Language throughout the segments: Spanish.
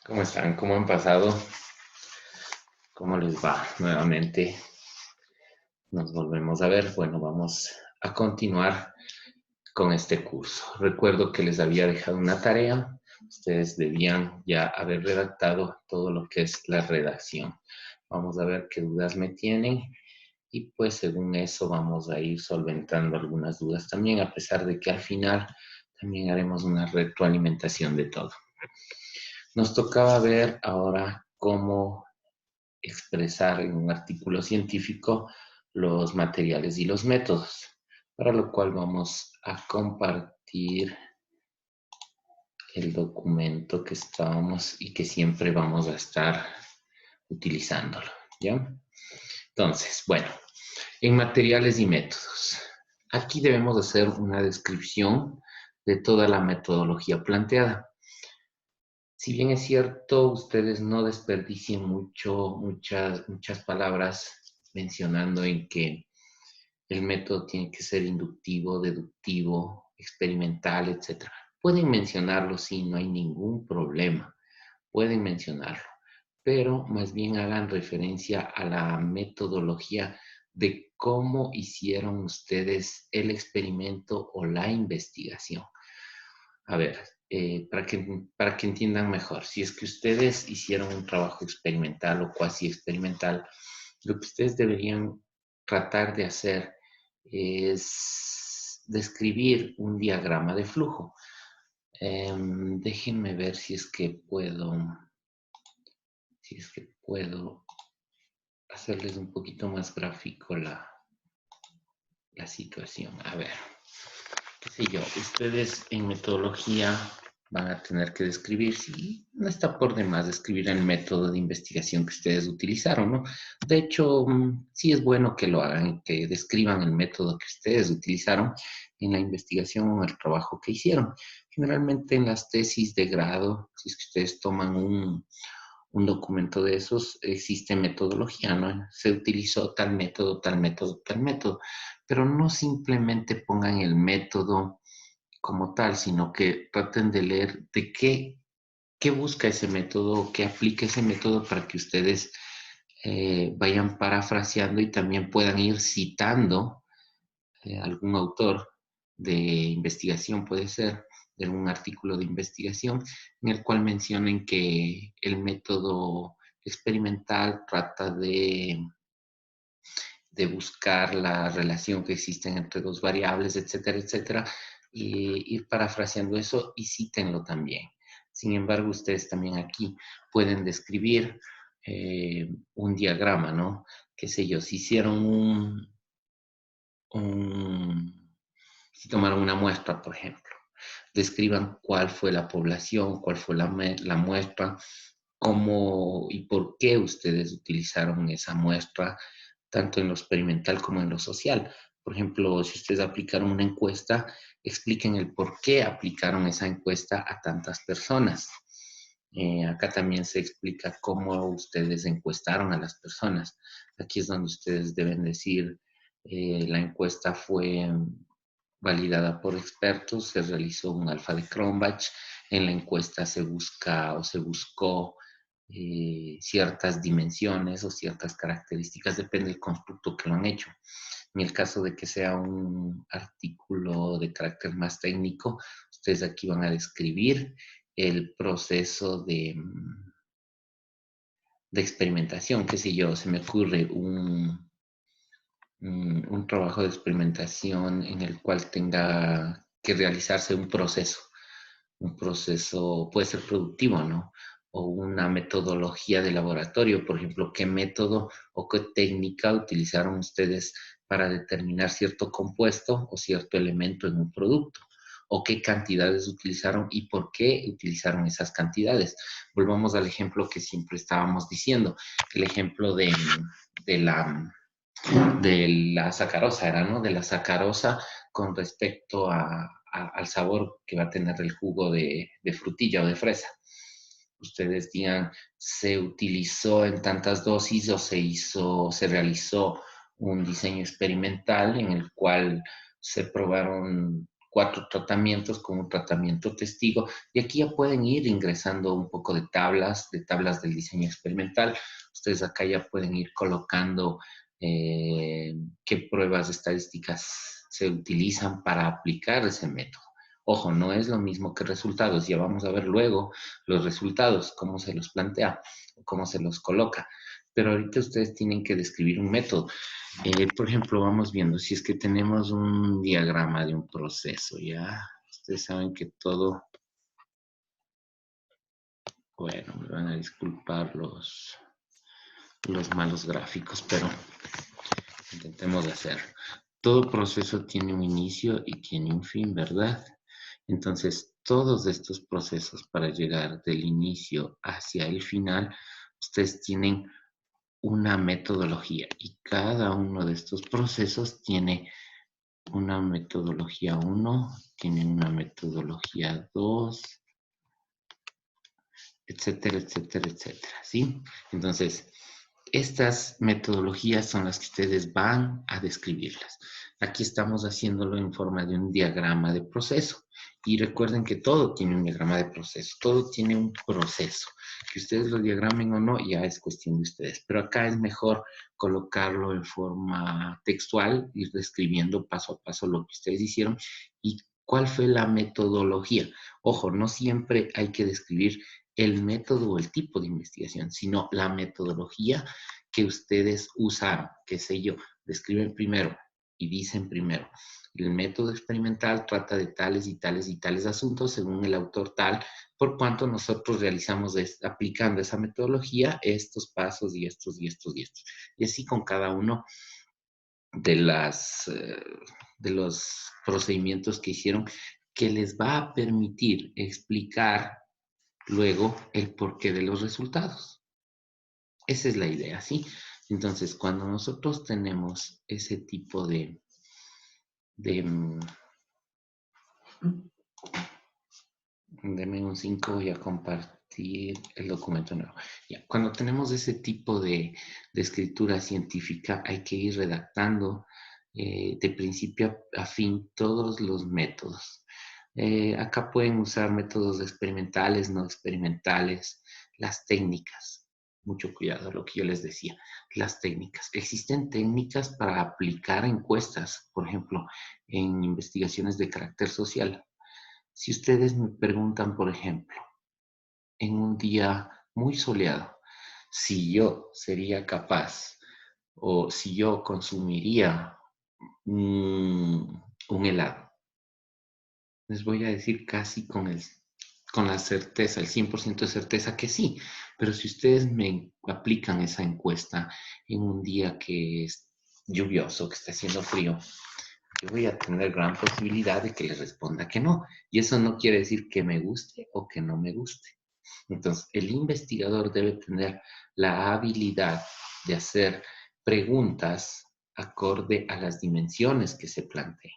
¿Cómo están? ¿Cómo han pasado? ¿Cómo les va? Nuevamente nos volvemos a ver. Bueno, vamos a continuar con este curso. Recuerdo que les había dejado una tarea. Ustedes debían ya haber redactado todo lo que es la redacción. Vamos a ver qué dudas me tienen y pues según eso vamos a ir solventando algunas dudas también, a pesar de que al final también haremos una retroalimentación de todo. Nos tocaba ver ahora cómo expresar en un artículo científico los materiales y los métodos, para lo cual vamos a compartir el documento que estábamos y que siempre vamos a estar utilizándolo, ¿ya? Entonces, bueno, en materiales y métodos. Aquí debemos hacer una descripción de toda la metodología planteada. Si bien es cierto, ustedes no desperdicien muchas palabras mencionando en que el método tiene que ser inductivo, deductivo, experimental, etc. Pueden mencionarlo, sí, no hay ningún problema. Pueden mencionarlo, pero más bien hagan referencia a la metodología de cómo hicieron ustedes el experimento o la investigación. A ver, para que entiendan mejor, si es que ustedes hicieron un trabajo experimental o cuasi experimental, lo que ustedes deberían tratar de hacer es describir un diagrama de flujo. Déjenme ver si es que puedo hacerles un poquito más gráfico la situación. A ver, qué sé yo, ustedes en metodología van a tener que describir, si no está por demás describir el método de investigación que ustedes utilizaron, ¿no? De hecho, sí es bueno que lo hagan, que describan el método que ustedes utilizaron en la investigación o el trabajo que hicieron. Generalmente en las tesis de grado, si es que ustedes toman un documento de esos, existe metodología, ¿no? Se utilizó tal método, tal método, tal método, pero no simplemente pongan el método como tal, sino que traten de leer de qué busca ese método, qué aplica ese método para que ustedes vayan parafraseando y también puedan ir citando algún autor de investigación, puede ser, de algún artículo de investigación, en el cual mencionen que el método experimental trata de buscar la relación que existe entre dos variables, etcétera, etcétera, y ir parafraseando eso y cítenlo también. Sin embargo, ustedes también aquí pueden describir un diagrama, ¿no? Qué sé yo, si hicieron si tomaron una muestra, por ejemplo, describan cuál fue la población, cuál fue la muestra, cómo y por qué ustedes utilizaron esa muestra, tanto en lo experimental como en lo social. Por ejemplo, si ustedes aplicaron una encuesta, expliquen el por qué aplicaron esa encuesta a tantas personas. Acá también se explica cómo ustedes encuestaron a las personas. Aquí es donde ustedes deben decir, la encuesta fue validada por expertos, se realizó un alfa de Cronbach, en la encuesta se busca o se buscó ciertas dimensiones o ciertas características, depende del constructo que lo han hecho. En el caso de que sea un artículo de carácter más técnico, ustedes aquí van a describir el proceso de experimentación, qué sé yo, se me ocurre un trabajo de experimentación en el cual tenga que realizarse un proceso puede ser productivo, ¿no? O una metodología de laboratorio, por ejemplo, qué método o qué técnica utilizaron ustedes para determinar cierto compuesto o cierto elemento en un producto, o qué cantidades utilizaron y por qué utilizaron esas cantidades. Volvamos al ejemplo que siempre estábamos diciendo, el ejemplo de la sacarosa, era, ¿no? De la sacarosa con respecto al sabor que va a tener el jugo de frutilla o de fresa. Ustedes digan, se utilizó en tantas dosis o se realizó un diseño experimental en el cual se probaron 4 tratamientos con un tratamiento testigo. Y aquí ya pueden ir ingresando un poco de tablas del diseño experimental. Ustedes acá ya pueden ir colocando qué pruebas estadísticas se utilizan para aplicar ese método. Ojo, no es lo mismo que resultados. Ya vamos a ver luego los resultados, cómo se los plantea, cómo se los coloca. Pero ahorita ustedes tienen que describir un método. Por ejemplo, vamos viendo, si es que tenemos un diagrama de un proceso, ¿ya? Ustedes saben que todo, bueno, me van a disculpar los malos gráficos, pero intentemos hacer. Todo proceso tiene un inicio y tiene un fin, ¿verdad? Entonces, todos estos procesos para llegar del inicio hacia el final, ustedes tienen una metodología y cada uno de estos procesos tiene una metodología 1, tiene una metodología 2, etcétera, etcétera, etcétera, ¿sí? Entonces, estas metodologías son las que ustedes van a describirlas. Aquí estamos haciéndolo en forma de un diagrama de proceso. Y recuerden que todo tiene un diagrama de proceso, todo tiene un proceso. Que ustedes lo diagramen o no, ya es cuestión de ustedes. Pero acá es mejor colocarlo en forma textual, ir describiendo paso a paso lo que ustedes hicieron y cuál fue la metodología. Ojo, no siempre hay que describir el método o el tipo de investigación, sino la metodología que ustedes usaron, qué sé yo, describen primero y dicen primero. El método experimental trata de tales y tales y tales asuntos según el autor tal, por cuanto nosotros realizamos aplicando esa metodología estos pasos y estos y estos y estos. Y así con cada uno de de los procedimientos que hicieron que les va a permitir explicar luego el porqué de los resultados. Esa es la idea, ¿sí? Entonces, cuando nosotros tenemos ese tipo de deme un 5, voy a compartir el documento nuevo. Ya, cuando tenemos ese tipo de escritura científica, hay que ir redactando de principio a fin todos los métodos. Acá pueden usar métodos experimentales, no experimentales, las técnicas. Mucho cuidado, lo que yo les decía, las técnicas. Existen técnicas para aplicar encuestas, por ejemplo, en investigaciones de carácter social. Si ustedes me preguntan, por ejemplo, en un día muy soleado, si yo sería capaz o si yo consumiría un helado, les voy a decir casi con la certeza, el 100% de certeza que sí. Pero si ustedes me aplican esa encuesta en un día que es lluvioso, que está haciendo frío, yo voy a tener gran posibilidad de que les responda que no. Y eso no quiere decir que me guste o que no me guste. Entonces, el investigador debe tener la habilidad de hacer preguntas acorde a las dimensiones que se planteen.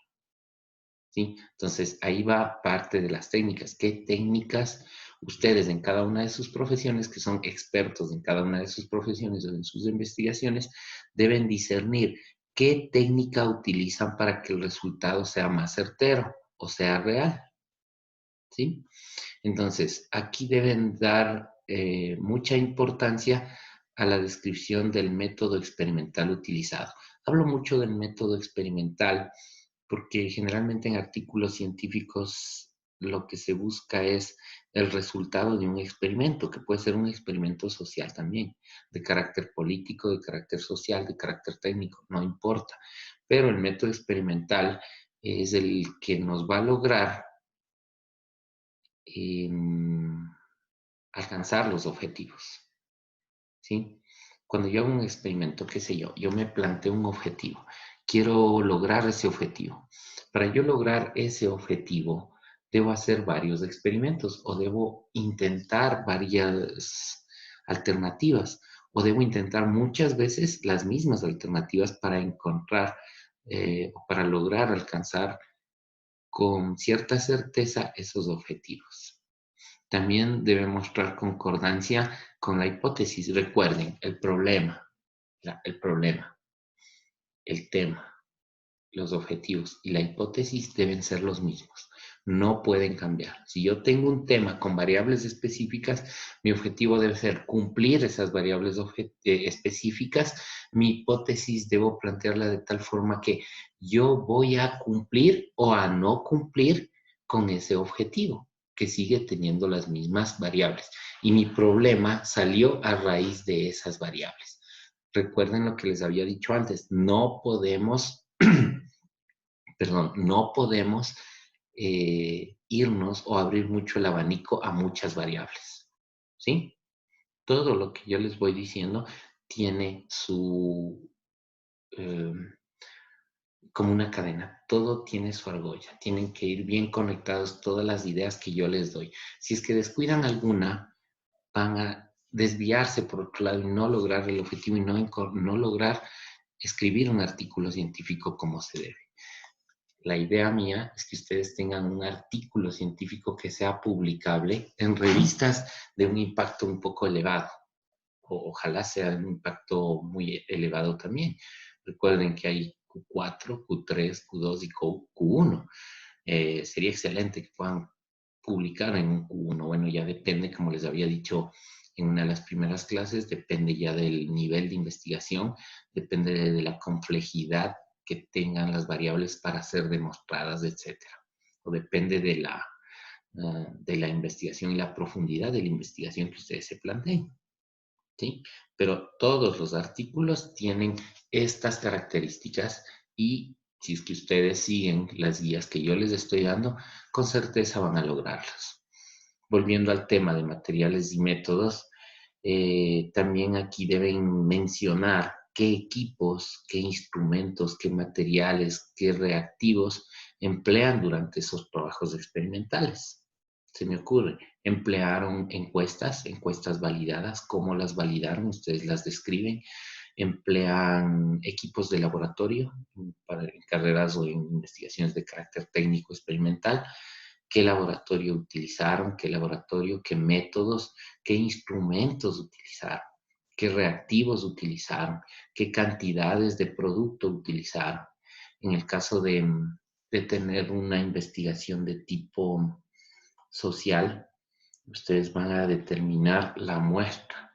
¿Sí? Entonces, ahí va parte de las técnicas. ¿Qué técnicas ustedes en cada una de sus profesiones, que son expertos en cada una de sus profesiones o en sus investigaciones, deben discernir qué técnica utilizan para que el resultado sea más certero o sea real? ¿Sí? Entonces, aquí deben dar mucha importancia a la descripción del método experimental utilizado. Hablo mucho del método experimental porque generalmente en artículos científicos lo que se busca es el resultado de un experimento, que puede ser un experimento social también, de carácter político, de carácter social, de carácter técnico, no importa. Pero el método experimental es el que nos va a lograr em, alcanzar los objetivos, ¿sí? Cuando yo hago un experimento, qué sé yo me planteo un objetivo, quiero lograr ese objetivo. Para yo lograr ese objetivo, debo hacer varios experimentos o debo intentar varias alternativas o debo intentar muchas veces las mismas alternativas para encontrar o para lograr alcanzar con cierta certeza esos objetivos. También debe mostrar concordancia con la hipótesis. Recuerden, el problema, el tema, los objetivos y la hipótesis deben ser los mismos. No pueden cambiar. Si yo tengo un tema con variables específicas, mi objetivo debe ser cumplir esas variables específicas. Mi hipótesis debo plantearla de tal forma que yo voy a cumplir o a no cumplir con ese objetivo, que sigue teniendo las mismas variables. Y mi problema salió a raíz de esas variables. Recuerden lo que les había dicho antes, no podemos, perdón, no podemos irnos o abrir mucho el abanico a muchas variables, ¿sí? Todo lo que yo les voy diciendo tiene su, eh, como una cadena, todo tiene su argolla, tienen que ir bien conectados todas las ideas que yo les doy. Si es que descuidan alguna, van a desviarse por otro lado y no lograr el objetivo y no lograr escribir un artículo científico como se debe. La idea mía es que ustedes tengan un artículo científico que sea publicable en revistas de un impacto un poco elevado. Ojalá sea un impacto muy elevado también. Recuerden que hay Q4, Q3, Q2 y Q1. Sería excelente que puedan publicar en un Q1. Bueno, ya depende, como les había dicho en una de las primeras clases, depende ya del nivel de investigación, depende de la complejidad que tengan las variables para ser demostradas, etcétera. O depende de la investigación y la profundidad de la investigación que ustedes se planteen. ¿Sí? Pero todos los artículos tienen estas características y si es que ustedes siguen las guías que yo les estoy dando, con certeza van a lograrlas. Volviendo al tema de materiales y métodos, también aquí deben mencionar qué equipos, qué instrumentos, qué materiales, qué reactivos emplean durante esos trabajos experimentales. Se me ocurre, emplearon encuestas validadas, ¿cómo las validaron? Ustedes las describen. Emplean equipos de laboratorio en carreras o en investigaciones de carácter técnico experimental. ¿Qué laboratorio utilizaron? ¿Qué laboratorio? ¿Qué métodos? ¿Qué instrumentos utilizaron? ¿Qué reactivos utilizaron? ¿Qué cantidades de producto utilizaron? En el caso de tener una investigación de tipo social, ustedes van a determinar la muestra.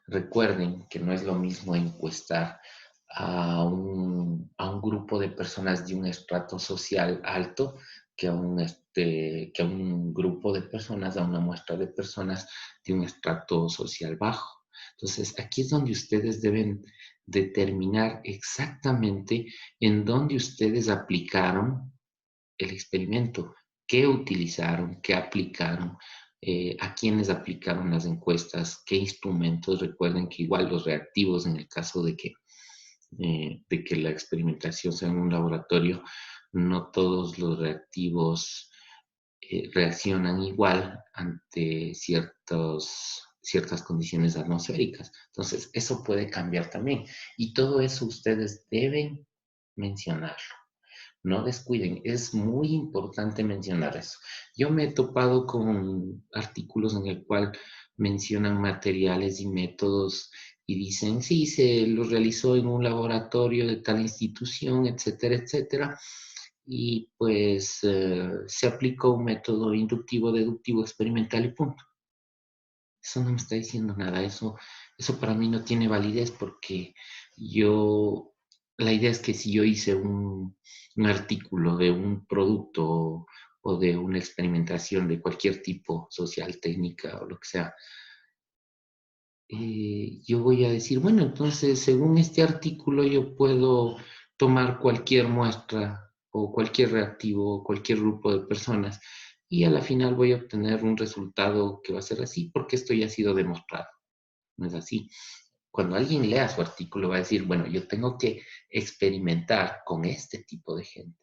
Recuerden que no es lo mismo encuestar a un grupo de personas de un estrato social alto que que a un grupo de personas, a una muestra de personas de un estrato social bajo. Entonces, aquí es donde ustedes deben determinar exactamente en dónde ustedes aplicaron el experimento, qué utilizaron, qué aplicaron, a quiénes aplicaron las encuestas, qué instrumentos. Recuerden que igual los reactivos, en el caso de que la experimentación sea en un laboratorio, no todos los reactivos reaccionan igual ante ciertas condiciones atmosféricas. Entonces, eso puede cambiar también. Y todo eso ustedes deben mencionarlo. No descuiden, es muy importante mencionar eso. Yo me he topado con artículos en el cual mencionan materiales y métodos y dicen, sí, se lo realizó en un laboratorio de tal institución, etcétera, etcétera. Y pues se aplicó un método inductivo, deductivo, experimental y punto. Eso no me está diciendo nada, eso para mí no tiene validez porque yo, la idea es que si yo hice un artículo de un producto o de una experimentación de cualquier tipo, social, técnica o lo que sea, yo voy a decir, bueno, entonces según este artículo yo puedo tomar cualquier muestra o cualquier reactivo o cualquier grupo de personas y a la final voy a obtener un resultado que va a ser así porque esto ya ha sido demostrado. No es así. Cuando alguien lea su artículo va a decir, bueno, yo tengo que experimentar con este tipo de gente.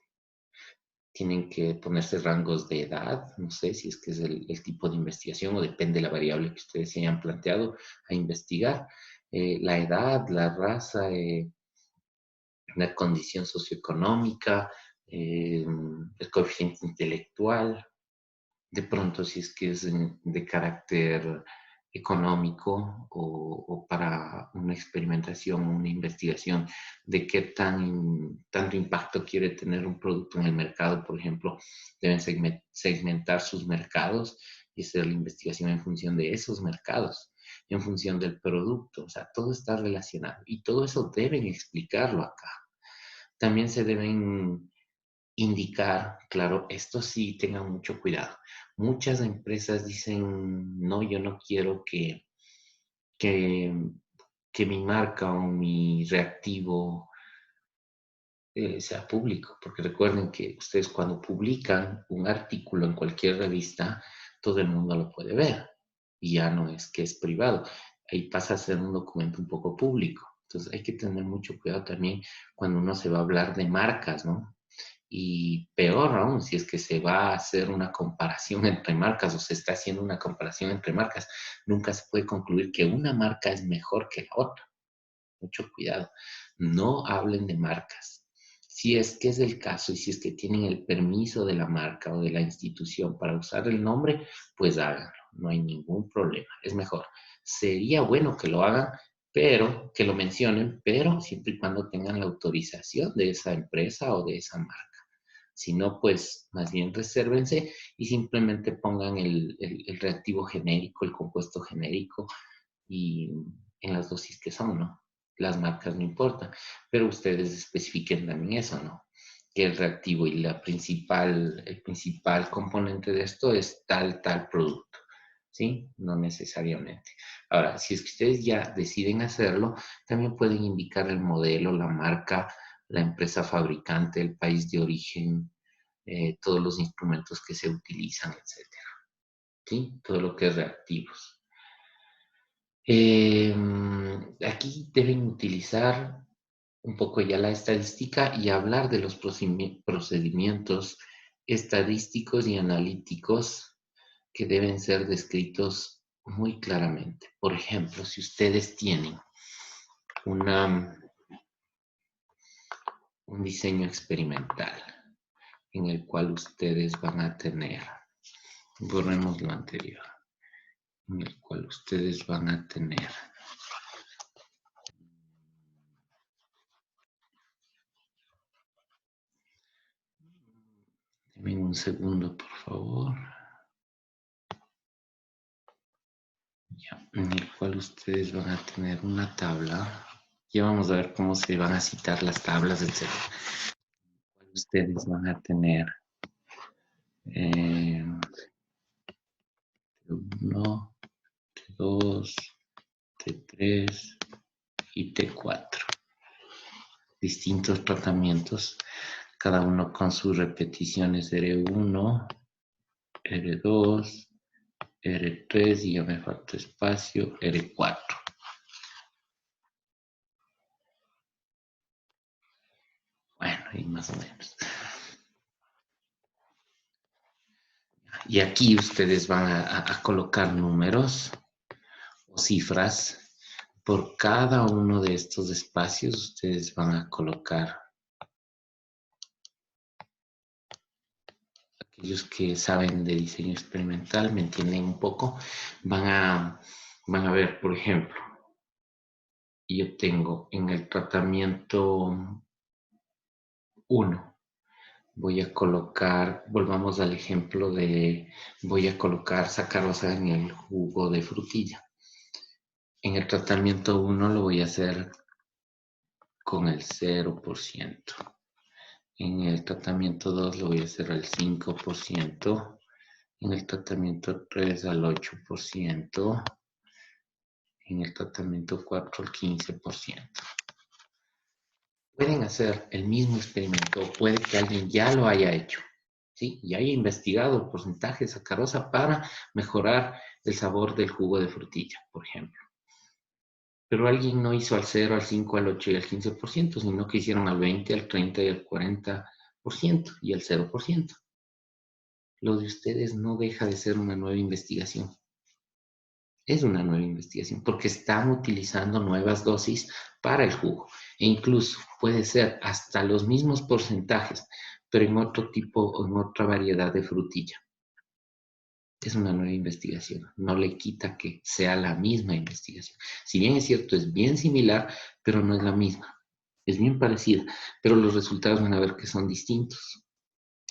Tienen que ponerse rangos de edad, no sé si es que es el tipo de investigación o depende de la variable que ustedes se hayan planteado a investigar. La edad, la raza, la condición socioeconómica, el coeficiente intelectual, de pronto si es que es de carácter económico o para una experimentación, una investigación de qué tanto impacto quiere tener un producto en el mercado, por ejemplo, deben segmentar sus mercados y hacer la investigación en función de esos mercados, en función del producto. O sea, todo está relacionado y todo eso deben explicarlo acá. También se deben indicar, claro, esto sí, tengan mucho cuidado. Muchas empresas dicen, no, yo no quiero que, que mi marca o mi reactivo sea público, porque recuerden que ustedes cuando publican un artículo en cualquier revista, todo el mundo lo puede ver y ya no es que es privado, ahí pasa a ser un documento un poco público. Entonces hay que tener mucho cuidado también cuando uno se va a hablar de marcas, ¿no? Y peor aún, si es que se va a hacer una comparación entre marcas o se está haciendo una comparación entre marcas, nunca se puede concluir que una marca es mejor que la otra. Mucho cuidado. No hablen de marcas. Si es que es el caso y si es que tienen el permiso de la marca o de la institución para usar el nombre, pues háganlo. No hay ningún problema. Es mejor. Sería bueno que lo hagan, pero que lo mencionen, pero siempre y cuando tengan la autorización de esa empresa o de esa marca. Si no, pues más bien resérvense y simplemente pongan el reactivo genérico, el compuesto genérico y en las dosis que son, ¿no? Las marcas no importan, pero ustedes especifiquen también eso, ¿no? Que el reactivo y el principal componente de esto es tal producto, ¿sí? No necesariamente. Ahora, si es que ustedes ya deciden hacerlo, también pueden indicar el modelo, la marca, la empresa fabricante, el país de origen, todos los instrumentos que se utilizan, etcétera, ¿sí? Todo lo que es reactivos. Aquí deben utilizar un poco ya la estadística y hablar de los procedimientos estadísticos y analíticos que deben ser descritos muy claramente. Por ejemplo, si ustedes tienen una, un diseño experimental en el cual ustedes van a tener, borremos lo anterior, en el cual ustedes van a tener denme un segundo, por favor. Ya, en el cual ustedes van a tener una tabla. Ya vamos a ver cómo se van a citar las tablas, etc. Ustedes van a tener T1, T2, T3 y T4. Distintos tratamientos, cada uno con sus repeticiones R1, R2, R3 y ya me falta espacio, R4. Bueno, y más o menos. Y aquí ustedes van a colocar números o cifras. Por cada uno de estos espacios ustedes van a colocar, aquellos que saben de diseño experimental, me entienden un poco, van a ver, por ejemplo, yo tengo en el tratamiento 1, voy a colocar, volvamos al ejemplo de, voy a colocar sacarosa en el jugo de frutilla. En el tratamiento 1 lo voy a hacer con el 0%. En el tratamiento 2 lo voy a hacer al 5%. En el tratamiento 3 al 8%. En el tratamiento 4 al 15%. Pueden hacer el mismo experimento, puede que alguien ya lo haya hecho, ¿sí? Y haya investigado el porcentaje de sacarosa para mejorar el sabor del jugo de frutilla, por ejemplo. Pero alguien no hizo al 0, al 5, al 8 y al 15%, sino que hicieron al 20, al 30 y al 40% y al 0%. Lo de ustedes no deja de ser una nueva investigación. Es una nueva investigación porque están utilizando nuevas dosis para el jugo. E incluso puede ser hasta los mismos porcentajes, pero en otro tipo o en otra variedad de frutilla. es una nueva investigación. No le quita que sea la misma investigación. Si bien es cierto, es bien similar, pero no es la misma. Es bien parecida, pero los resultados van a ver que son distintos.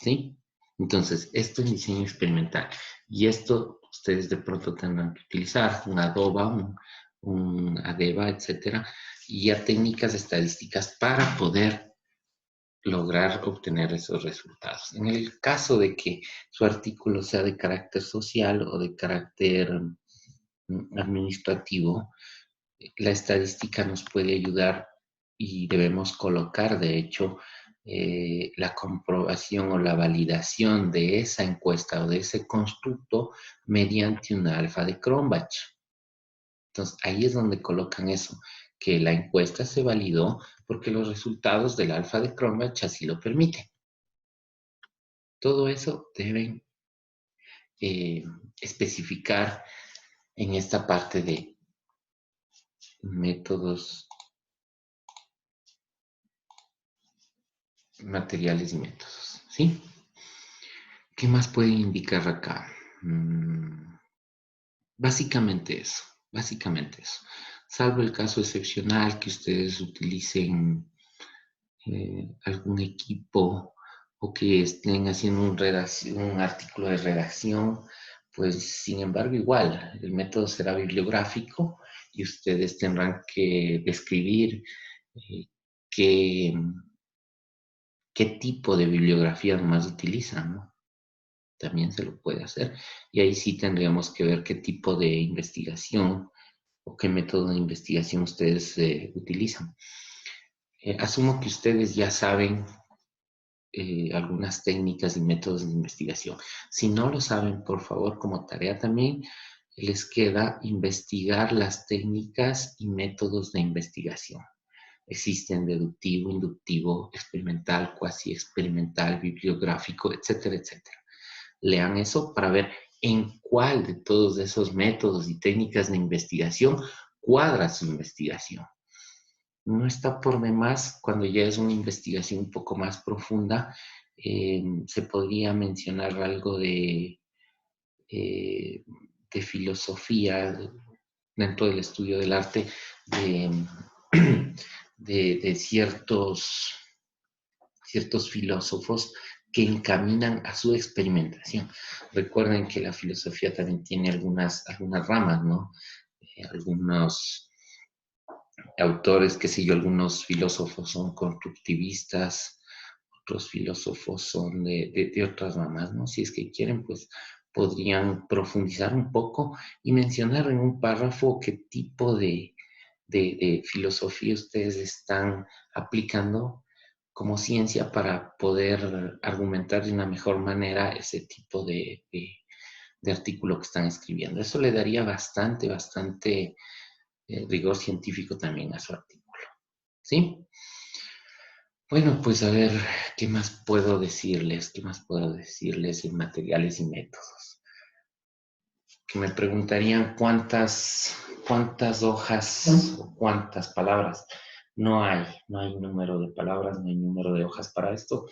¿Sí? Entonces, esto es diseño experimental. Y esto ustedes de pronto tendrán que utilizar un ADOBA, un ADEBA, etcétera, y ya técnicas estadísticas para poder lograr obtener esos resultados. En el caso de que su artículo sea de carácter social o de carácter administrativo, la estadística nos puede ayudar y debemos colocar, de hecho, la comprobación o la validación de esa encuesta o de ese constructo mediante una alfa de Cronbach. Entonces, ahí es donde colocan eso, que la encuesta se validó porque los resultados del alfa de Cronbach así lo permiten. Todo eso deben eh, especificar en esta parte de métodos, materiales y métodos, ¿sí? ¿Qué más pueden indicar acá? Básicamente eso, básicamente eso. Salvo el caso excepcional que ustedes utilicen algún equipo o que estén haciendo un artículo de redacción, pues sin embargo igual, el método será bibliográfico y ustedes tendrán que describir eh, qué, qué tipo de bibliografía más utilizan, ¿no? También se lo puede hacer. Y ahí sí tendríamos que ver qué tipo de investigación o qué método de investigación ustedes utilizan. Asumo que ustedes ya saben algunas técnicas y métodos de investigación. Si no lo saben, por favor, como tarea también, les queda investigar las técnicas y métodos de investigación. Existen deductivo, inductivo, experimental, cuasi experimental, bibliográfico, etcétera, etcétera. Lean eso para ver en cuál de todos esos métodos y técnicas de investigación cuadra su investigación. No está por demás cuando ya es una investigación un poco más profunda, se podría mencionar algo eh, de filosofía dentro del estudio del arte, de, de ciertos filósofos que encaminan a su experimentación. Recuerden que la filosofía también tiene algunas ramas, ¿no? Algunos autores, qué sé yo, algunos filósofos son constructivistas, otros filósofos son de otras ramas, ¿no? Si es que quieren, pues podrían profundizar un poco y mencionar en un párrafo qué tipo de filosofía ustedes están aplicando como ciencia para poder argumentar de una mejor manera ese tipo de artículo que están escribiendo. Eso le daría bastante rigor científico también a su artículo. ¿Sí? Bueno, pues a ver, ¿qué más puedo decirles? ¿Qué más puedo decirles en materiales y métodos? Que me preguntarían cuántas hojas o cuántas palabras. No hay número de palabras, no hay número de hojas para esto.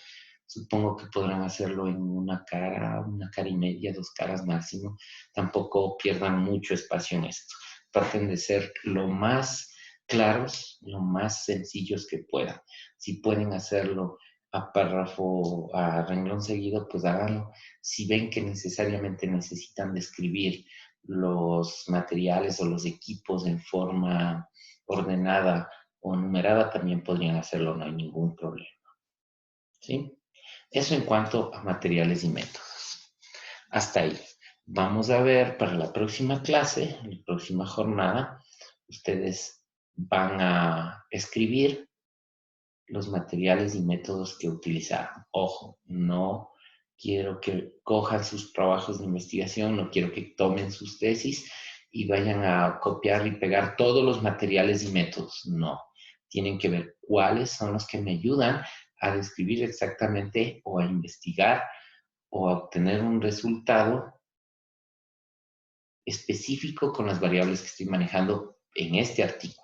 Supongo que podrán hacerlo en una cara y media, 2 caras máximo. Tampoco pierdan mucho espacio en esto. Traten de ser lo más claros, lo más sencillos que puedan. Si pueden hacerlo a párrafo, a renglón seguido, pues háganlo. Si ven que necesariamente necesitan describir los materiales o los equipos en forma ordenada o numerada, también podrían hacerlo, no hay ningún problema. ¿Sí? Eso en cuanto a materiales y métodos. Hasta ahí. Vamos a ver para la próxima clase, la próxima jornada, ustedes van a escribir los materiales y métodos que utilizaron. Ojo, no quiero que cojan sus trabajos de investigación, no quiero que tomen sus tesis y vayan a copiar y pegar todos los materiales y métodos. No, tienen que ver cuáles son los que me ayudan a describir exactamente o a investigar o a obtener un resultado específico con las variables que estoy manejando en este artículo.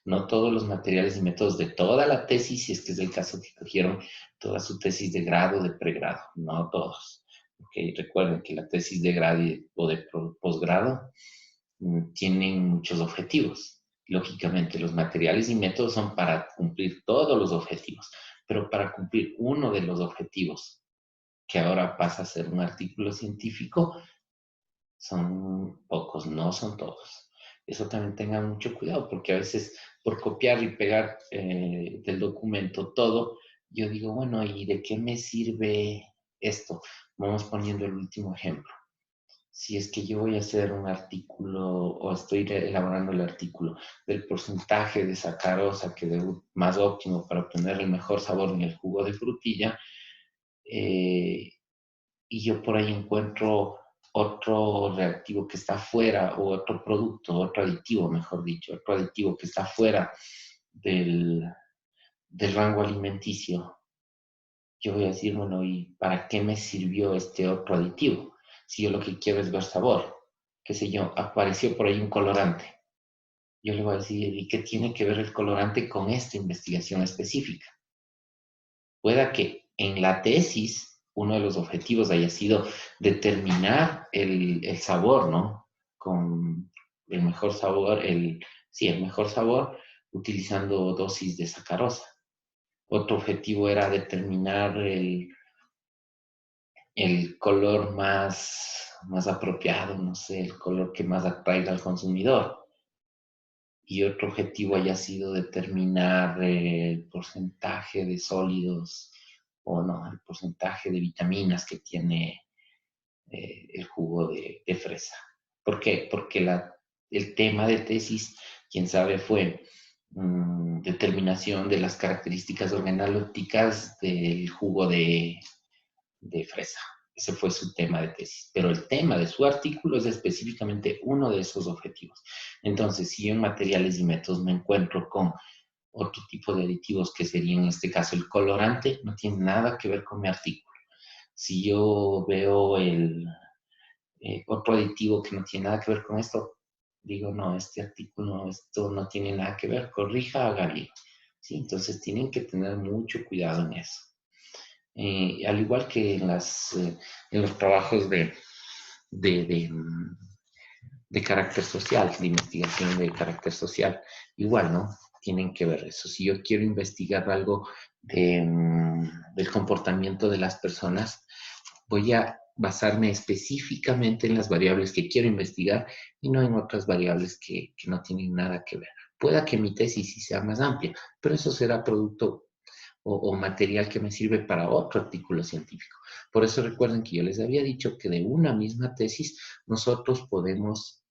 No todos los materiales y métodos de toda la tesis, si es que es el caso que cogieron toda su tesis de grado, de pregrado, no todos. Okay, recuerden que la tesis de grado o de posgrado tienen muchos objetivos. Lógicamente, los materiales y métodos son para cumplir todos los objetivos, pero para cumplir uno de los objetivos, que ahora pasa a ser un artículo científico, son pocos, no son todos. Eso también tengan mucho cuidado, porque a veces por copiar y pegar del documento todo, yo digo, bueno, ¿y de qué me sirve esto? Vamos poniendo el último ejemplo. Si es que yo voy a hacer un artículo o estoy elaborando el artículo del porcentaje de sacarosa que es más óptimo para obtener el mejor sabor en el jugo de frutilla, eh, y yo por ahí encuentro otro reactivo que está fuera, o otro producto, otro aditivo, mejor dicho, otro aditivo que está fuera del, del rango alimenticio, yo voy a decir, bueno, ¿y para qué me sirvió este otro aditivo? Si yo lo que quiero es ver sabor, qué sé yo, apareció por ahí un colorante. Yo le voy a decir, ¿y qué tiene que ver el colorante con esta investigación específica? Pueda que en la tesis uno de los objetivos haya sido determinar el sabor, ¿no? Con el mejor sabor, sí, el mejor sabor utilizando dosis de sacarosa. Otro objetivo era determinar el color más apropiado, no sé, el color que más atraiga al consumidor. Y otro objetivo haya sido determinar el porcentaje de sólidos o no, el porcentaje de vitaminas que tiene el jugo de fresa. ¿Por qué? Porque el tema de tesis, quién sabe, fue determinación de las características organolépticas del jugo de fresa. Ese fue su tema de tesis. Pero el tema de su artículo es específicamente uno de esos objetivos. Entonces, si yo en materiales y métodos me encuentro con otro tipo de aditivos, que sería en este caso el colorante, no tiene nada que ver con mi artículo. Si yo veo otro aditivo que no tiene nada que ver con esto, digo, no, este artículo, esto no tiene nada que ver, corrija, haga bien. ¿Sí? Entonces tienen que tener mucho cuidado en eso. Al igual que en los trabajos de, de, mm, de carácter social, de investigación de carácter social, igual, ¿no? Tienen que ver eso. Si yo quiero investigar algo del comportamiento de las personas, voy a basarme específicamente en las variables que quiero investigar y no en otras variables que no tienen nada que ver. Pueda que mi tesis sí sea más amplia, pero eso será producto o material que me sirve para otro artículo científico. Por eso recuerden que yo les había dicho que de una misma tesis nosotros podemos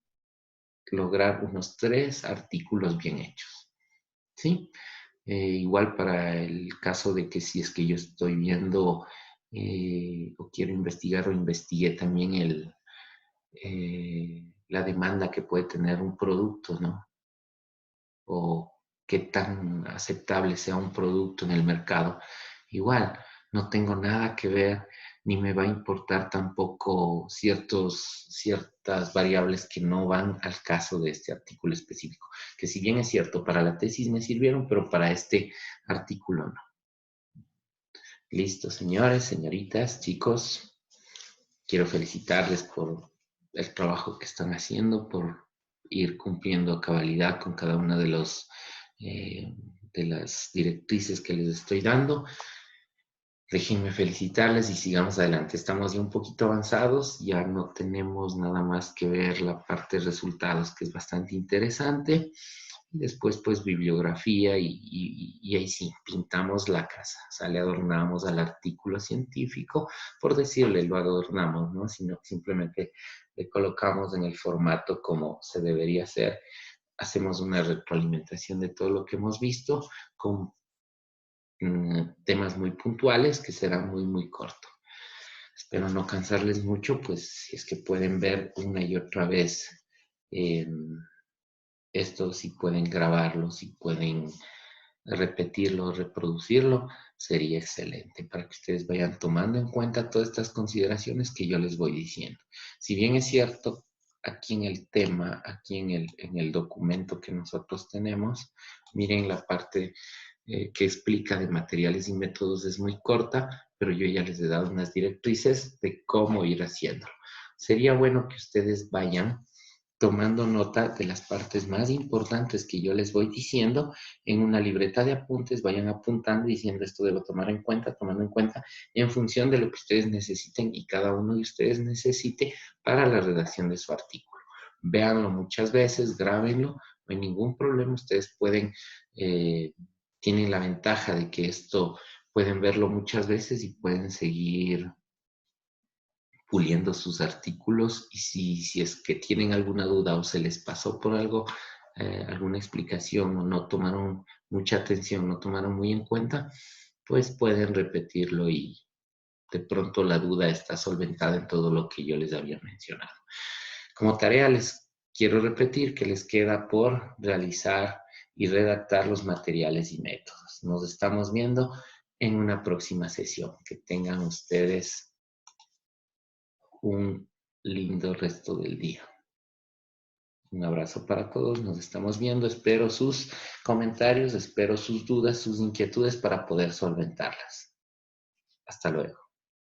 lograr unos 3 artículos bien hechos, ¿sí? Igual para el caso de que si es que yo estoy viendo o quiero investigar o investigué también la demanda que puede tener un producto, ¿no? O qué tan aceptable sea un producto en el mercado. Igual, no tengo nada que ver, ni me va a importar tampoco ciertas variables que no van al caso de este artículo específico. Que si bien es cierto, para la tesis me sirvieron, pero para este artículo no. Listo, señores, señoritas, chicos. Quiero felicitarles por el trabajo que están haciendo, por ir cumpliendo a cabalidad con cada una de las directrices que les estoy dando. Déjenme felicitarles y sigamos adelante. Estamos ya un poquito avanzados, ya no tenemos nada más que ver la parte de resultados, que es bastante interesante. Y después, pues, bibliografía y ahí sí, pintamos la casa, o sea, le adornamos al artículo científico, por decirle, lo adornamos, ¿no? Sino simplemente le colocamos en el formato como se debería hacer. Hacemos una retroalimentación de todo lo que hemos visto con temas muy puntuales que serán muy, muy cortos. Espero no cansarles mucho, pues si es que pueden ver una y otra vez eh, esto, si pueden grabarlo, si pueden repetirlo, reproducirlo, sería excelente para que ustedes vayan tomando en cuenta todas estas consideraciones que yo les voy diciendo. Si bien es cierto, aquí en el tema, aquí en el documento que nosotros tenemos, miren la parte que explica de materiales y métodos es muy corta, pero yo ya les he dado unas directrices de cómo ir haciéndolo. Sería bueno que ustedes vayan tomando nota de las partes más importantes que yo les voy diciendo en una libreta de apuntes, vayan apuntando diciendo esto debo tomar en cuenta, tomando en cuenta en función de lo que ustedes necesiten y cada uno de ustedes necesite para la redacción de su artículo. Véanlo muchas veces, grábenlo, no hay ningún problema, ustedes pueden, tienen la ventaja de que esto pueden verlo muchas veces y pueden seguir puliendo sus artículos y si es que tienen alguna duda o se les pasó por algo, alguna explicación o no tomaron mucha atención, no tomaron muy en cuenta, pues pueden repetirlo y de pronto la duda está solventada en todo lo que yo les había mencionado. Como tarea les quiero repetir que les queda por realizar y redactar los materiales y métodos. Nos estamos viendo en una próxima sesión. Que tengan ustedes un lindo resto del día. Un abrazo para todos, nos estamos viendo, espero sus comentarios, espero sus dudas, sus inquietudes para poder solventarlas. Hasta luego.